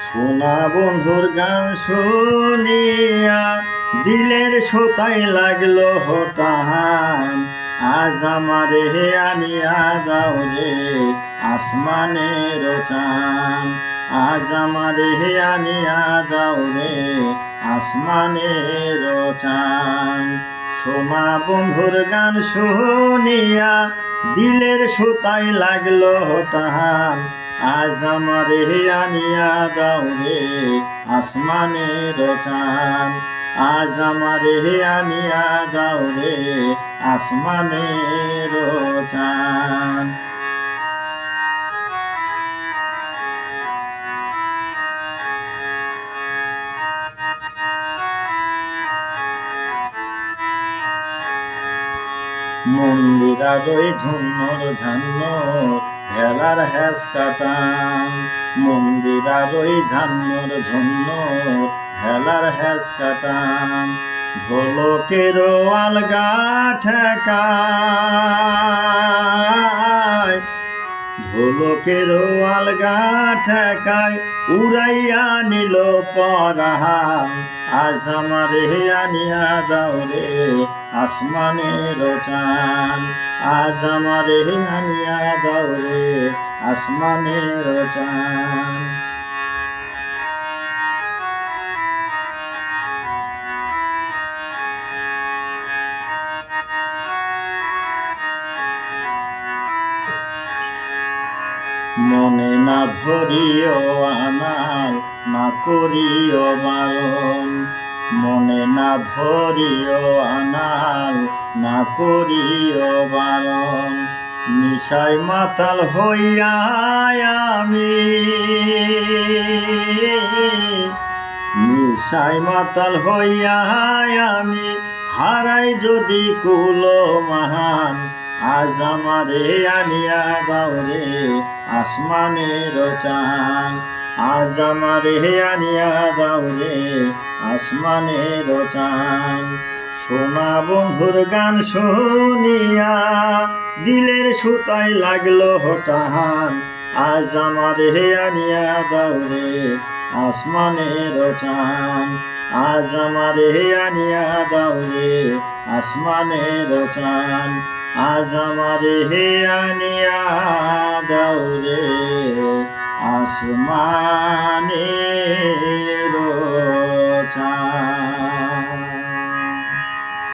সোনা বন্ধুর গান শুনিয়া দিলের সোতায় লাগলো হঠাৎ। আজ আমারে আনিয়া দাও রে আসমানের চাঁদ। আজ আমারে আনিয়া দাও রে আসমানের চাঁদ। সোনা বন্ধুর গান শুনিয়া দিলের সোতায় লাগলো হঠাৎ। আজ আমারে আনিয়া দাও রে আসমানের চাঁদ। আজ আমারে আনিয়া দাও রে আসমানের চাঁদ। মন্দিরার ওই ঝুন্নর ঝান্নর ভেলার হ্যাস কাটান। মন্দিরার ওই ঝান্নর ঝুন্নর ভেলার হ্যাস কাটান। ঢোলকের আলগা ঠেকায়, ঢোলকের আলগা ঠেকায় উড়াইয়া নিল পরাণ। আজ আমারে আনিয়া দাও রে আসমানের চাঁদ। আজ আমারে আনিয়া দাও রে আসমানের চাঁদ। মনে না ধরিও আনাল না করিও বারণ। মনে না ধরিও আনাল না করিও বারণ। নিশায় মাতাল হইয়া আমি, নিশায় মাতাল হইয়া আমি হারাই যদি কুল মহান। আজ আমারে আনিয়া দাও রে আসমানের চাঁদ। আজ আমারে আনিয়া দাও রে আসমানের চাঁদ। সোনা বন্ধুর গান শুনিয়া দিলের সুতায় লাগলো হঠাৎ। আজ আমারে আনিয়া দাও রে আসমানের চাঁদ। আজ আমারে আনিয়া দাও রে আসমানের চাঁদ। আজ আমারে আনিয়া দাও রে আসমানের চাঁদ।